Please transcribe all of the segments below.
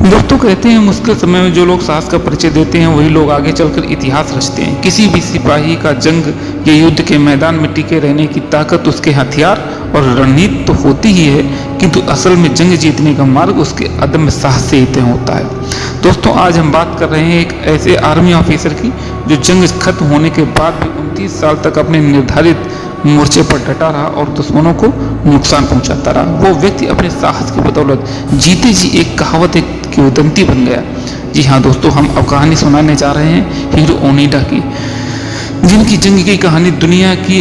दोस्तों कहते हैं मुश्किल समय में जो लोग साहस का परिचय देते हैं वही लोग आगे चलकर इतिहास रचते हैं। किसी भी सिपाही का जंग या युद्ध के मैदान में टिके रहने की ताकत उसके हथियार और रणनीति तो होती ही है, किंतु असल में जंग जीतने का मार्ग उसके अदम्य साहस से ही तय होता है। दोस्तों आज हम बात कर रहे हैं एक ऐसे आर्मी ऑफिसर की जो जंग खत्म होने के बाद भी 29 साल तक अपने निर्धारित मोर्चे पर डटा रहा और दुश्मनों को नुकसान पहुंचाता रहा। वो व्यक्ति अपने साहस की बदौलत जीते जी एक कहावत की उदंती बन गया। जी हाँ दोस्तों, हम अब कहानी सुनाने जा रहे हैं हीरो ओनिडा की, जिनकी जंग की कहानी दुनिया की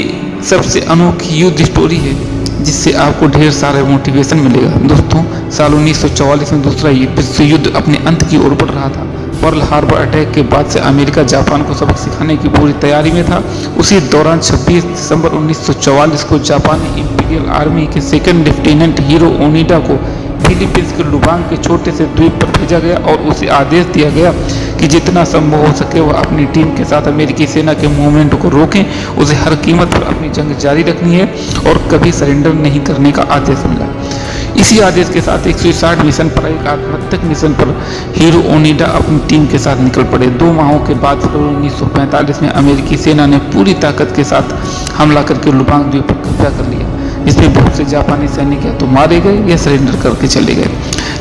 सबसे अनोखी युद्ध स्टोरी है, जिससे आपको ढेर सारा मोटिवेशन मिलेगा। दोस्तों साल 1944 में दूसरा विश्व युद्ध अपने अंत की ओर बढ़ रहा था। पर्ल हार्बर अटैक के बाद से अमेरिका जापान को सबक सिखाने की पूरी तैयारी में था। उसी दौरान 26 दिसंबर 1944 को जापानी इंपीरियल आर्मी के सेकंड लेफ्टिनेंट हीरो ओनिडा को फिलीपींस के लुबांग के छोटे से द्वीप पर भेजा गया और उसे आदेश दिया गया कि जितना संभव हो सके वह अपनी टीम के साथ अमेरिकी सेना के मूवमेंट को रोकें। उसे हर कीमत पर अपनी जंग जारी रखनी है और कभी सरेंडर नहीं करने का आदेश मिला। इसी आदेश के साथ एक सुसाइड मिशन पर, एक आत्महत्या मिशन पर हीरो ओनिडा अपनी टीम के साथ निकल पड़े। 2 माहों के बाद फरवरी 1945 में अमेरिकी सेना ने पूरी ताकत के साथ हमला करके लुबांग द्वीप पर कब्जा कर लिया, जिसमें बहुत से जापानी सैनिक या तो मारे गए या सरेंडर करके चले गए।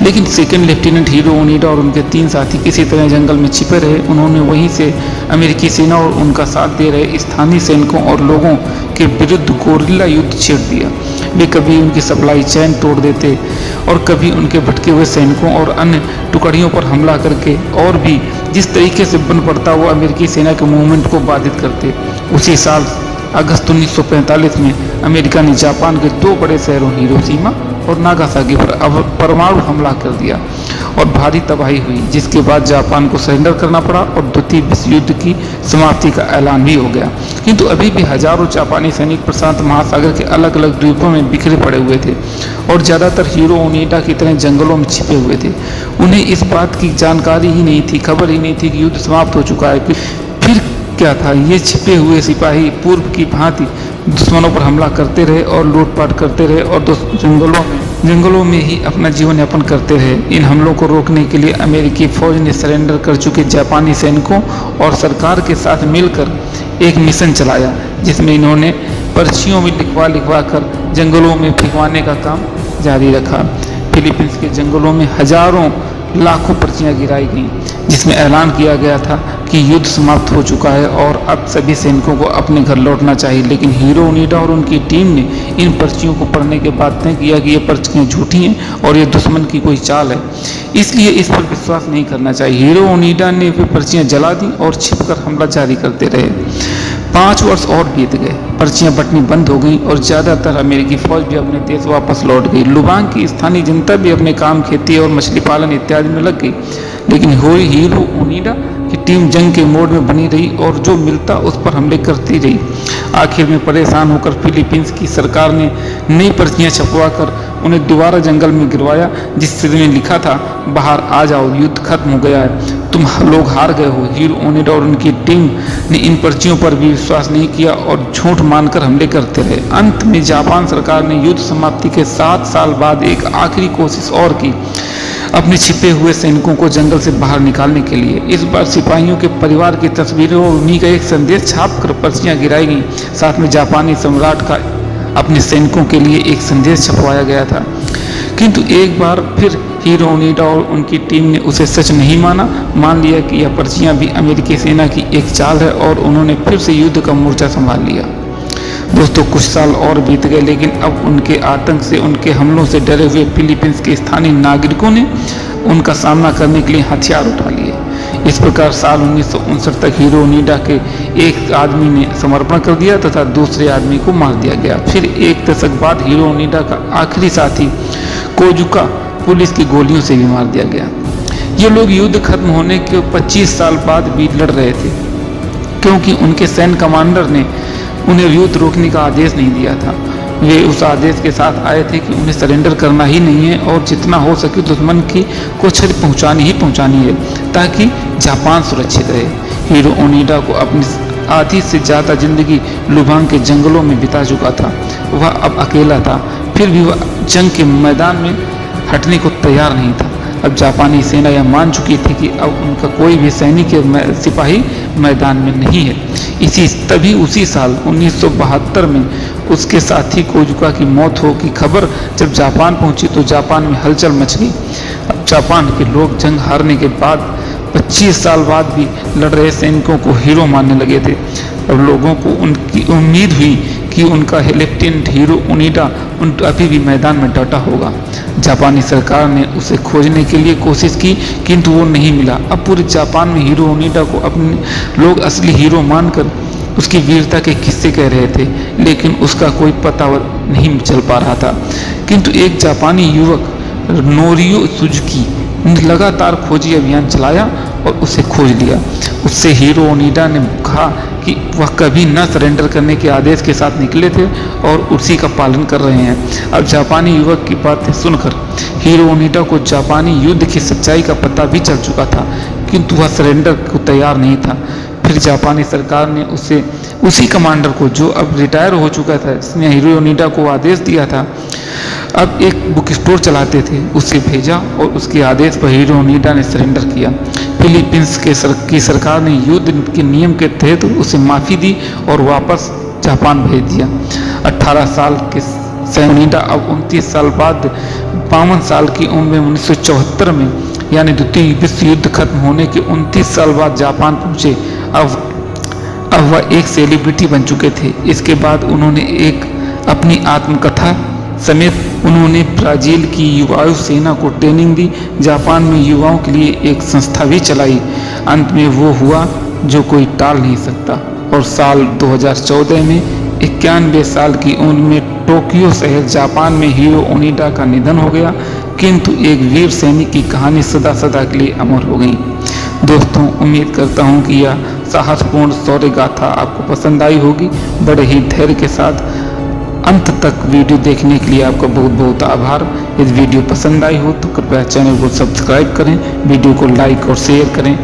लेकिन सेकंड लेफ्टिनेंट हीरो ओनिडा और उनके 3 साथी किसी तरह जंगल में छिपे रहे। उन्होंने वहीं से अमेरिकी सेना और उनका साथ दे रहे स्थानीय सैनिकों और लोगों के विरुद्ध गोरिल्ला युद्ध छेड़ दिया। वे कभी उनकी सप्लाई चेन तोड़ देते और कभी उनके भटके हुए सैनिकों और अन्य टुकड़ियों पर हमला करके और भी जिस तरीके से बन पड़ता वो अमेरिकी सेना के मूवमेंट को बाधित करते। उसी साल अगस्त 1945 में अमेरिका ने जापान के 2 बड़े शहरों हिरोशिमा और नागासाकी पर परमाणु हमला कर दिया और भारी तबाही हुई, जिसके बाद जापान को सरेंडर करना पड़ा और द्वितीय विश्व युद्ध की समाप्ति का ऐलान भी हो गया। किंतु अभी भी हजारों जापानी सैनिक प्रशांत महासागर के अलग अलग द्वीपों में बिखरे पड़े हुए थे और ज़्यादातर हीरो ओनिडा की तरह जंगलों में छिपे हुए थे। उन्हें इस बात की जानकारी ही नहीं थी, खबर ही नहीं थी कि युद्ध समाप्त हो चुका है। फिर क्या था, ये छिपे हुए सिपाही पूर्व की भांति दुश्मनों पर हमला करते रहे और लूटपाट करते रहे और जंगलों में ही अपना जीवन यापन करते रहे। इन हमलों को रोकने के लिए अमेरिकी फौज ने सरेंडर कर चुके जापानी सैनिकों और सरकार के साथ मिलकर एक मिशन चलाया, जिसमें इन्होंने पर्चियों में लिखवा कर जंगलों में भिगवाने का काम जारी रखा। फिलीपींस के जंगलों में हजारों लाखों पर्चियां गिराई गईं, जिसमें ऐलान किया गया था कि युद्ध समाप्त हो चुका है और अब सभी सैनिकों को अपने घर लौटना चाहिए। लेकिन हीरो ओनिडा और उनकी टीम ने इन पर्चियों को पढ़ने के बाद तय किया कि ये पर्चियां झूठी हैं और ये दुश्मन की कोई चाल है, इसलिए इस पर विश्वास नहीं करना चाहिए। हीरो ओनिडा ने वे पर्चियां जला दी और छिपकर हमला जारी करते रहे। 5 वर्ष और बीत गए, पर्चियां बंटनी बंद हो गई और ज़्यादातर अमेरिकी फौज भी अपने देश वापस लौट गई। लुबांग की स्थानीय जनता भी अपने काम, खेती और मछली पालन इत्यादि में लग गई। लेकिन हीरो ओनिडा की टीम जंग के मोड में बनी रही और जो मिलता उस पर हमले करती रही। आखिर में परेशान होकर फिलीपींस की सरकार ने नई पर्चियां छपवाकर उन्हें दोबारा जंगल में गिरवाया, जिसमें लिखा था, बाहर आ जाओ, युद्ध खत्म हो गया है, तुम लोग हार गए हो। हीरो ओनिडा और उनकी टीम ने इन पर्चियों पर भी विश्वास नहीं किया और झूठ मानकर हमले करते रहे। अंत में जापान सरकार ने युद्ध समाप्ति के 7 साल बाद एक आखिरी कोशिश और की, अपने छिपे हुए सैनिकों को जंगल से बाहर निकालने के लिए। इस बार सिपाहियों के परिवार की तस्वीरों और उन्हीं का एक संदेश छापकर पर्चियां गिराई गईं। साथ में जापानी सम्राट का अपने सैनिकों के लिए एक संदेश छपवाया गया था। किंतु एक बार फिर हीरो ओनिडा और उनकी टीम ने उसे सच नहीं माना, मान लिया कि यह पर्चियां भी अमेरिकी सेना की एक चाल है और उन्होंने फिर से युद्ध का मोर्चा संभाल लिया। दोस्तों कुछ साल और बीत गए, लेकिन अब उनके आतंक से, उनके हमलों से डरे हुए फिलीपींस के स्थानीय नागरिकों ने उनका सामना करने के लिए हथियार उठा लिए। इस प्रकार साल 1959 तक हीरो ओनिडा के एक आदमी ने समर्पण कर दिया तथा दूसरे आदमी को मार दिया गया। फिर 1 दशक बाद हीरो ओनिडा का आखिरी साथी कोजुका पुलिस की गोलियों से भी मार दिया गया। ये लोग युद्ध खत्म होने के 25 साल बाद भी लड़ रहे थे, क्योंकि उनके सैन्य कमांडर ने उन्हें युद्ध रोकने का आदेश नहीं दिया था। वे उस आदेश के साथ आए थे कि उन्हें सरेंडर करना ही नहीं है और जितना हो सके दुश्मन की को क्षति पहुंचानी है, ताकि जापान सुरक्षित रहे। हीरो ओनिडा को अपनी आधी से ज़्यादा जिंदगी लुबांग के जंगलों में बिता चुका था। वह अब अकेला था, फिर भी वह जंग के मैदान में हटने को तैयार नहीं था। अब जापानी सेना यह मान चुकी थी कि अब उनका कोई भी सैनिक या सिपाही मैदान में नहीं है। तभी उसी साल 1972 में उसके साथी कोजुका की मौत हो की खबर जब जापान पहुंची तो जापान में हलचल मच गई। अब जापान के लोग जंग हारने के बाद 25 साल बाद भी लड़ रहे सैनिकों को हीरो मानने लगे थे। अब लोगों को उनकी उम्मीद हुई कि उनका लेफ्टिनेंट हीरो ओनिडा अभी भी मैदान में डटा होगा। जापानी सरकार ने उसे खोजने के लिए कोशिश की किंतु वो नहीं मिला। अब पूरे जापान में हीरो ओनिडा को अपने लोग असली हीरो मानकर उसकी वीरता के किस्से कह रहे थे, लेकिन उसका कोई पता नहीं चल पा रहा था। किंतु एक जापानी युवक नोरियो सुजुकी ने लगातार खोजी अभियान चलाया और उसे खोज लिया। उससे हीरो ओनिडा ने कहा कि वह कभी न सरेंडर करने के आदेश के साथ निकले थे और उसी का पालन कर रहे हैं। अब जापानी युवक की बातें सुनकर हीरो ओनिडा को जापानी युद्ध की सच्चाई का पता भी चल चुका था, किंतु वह सरेंडर को तैयार नहीं था। फिर जापानी सरकार ने उसी कमांडर को, जो अब रिटायर हो चुका था, जिसने हीरो ओनिडा को आदेश दिया था, अब एक बुक स्टोर चलाते थे, उसे भेजा और उसके आदेश पर हीरो ओनिडा ने सरेंडर किया। फिलीपींस की सरकार ने युद्ध के नियम के तहत उसे माफ़ी दी और वापस जापान भेज दिया। 18 साल के ओनिडा अब 29 साल बाद 52 साल की उम्र में 1974 में, यानी द्वितीय विश्व युद्ध खत्म होने के 29 साल बाद जापान पहुंचे। अब वह एक सेलिब्रिटी बन चुके थे। इसके बाद उन्होंने एक अपनी आत्मकथा समेत उन्होंने ब्राज़ील की वायु सेना को ट्रेनिंग दी। जापान में युवाओं के लिए एक संस्था भी चलाई। अंत में वो हुआ जो कोई टाल नहीं सकता और साल 2014 में 91 साल की उम्र में टोक्यो शहर जापान में हीरो ओनिडा का निधन हो गया। किंतु एक वीर सैनिक की कहानी सदा सदा के लिए अमर हो गई। दोस्तों, उम्मीद करता हूँ कि यह साहसपूर्ण शौर्य गाथा आपको पसंद आई होगी। बड़े ही धैर्य के साथ अंत तक वीडियो देखने के लिए आपका बहुत बहुत आभार। यदि वीडियो पसंद आई हो तो कृपया चैनल को सब्सक्राइब करें, वीडियो को लाइक और शेयर करें।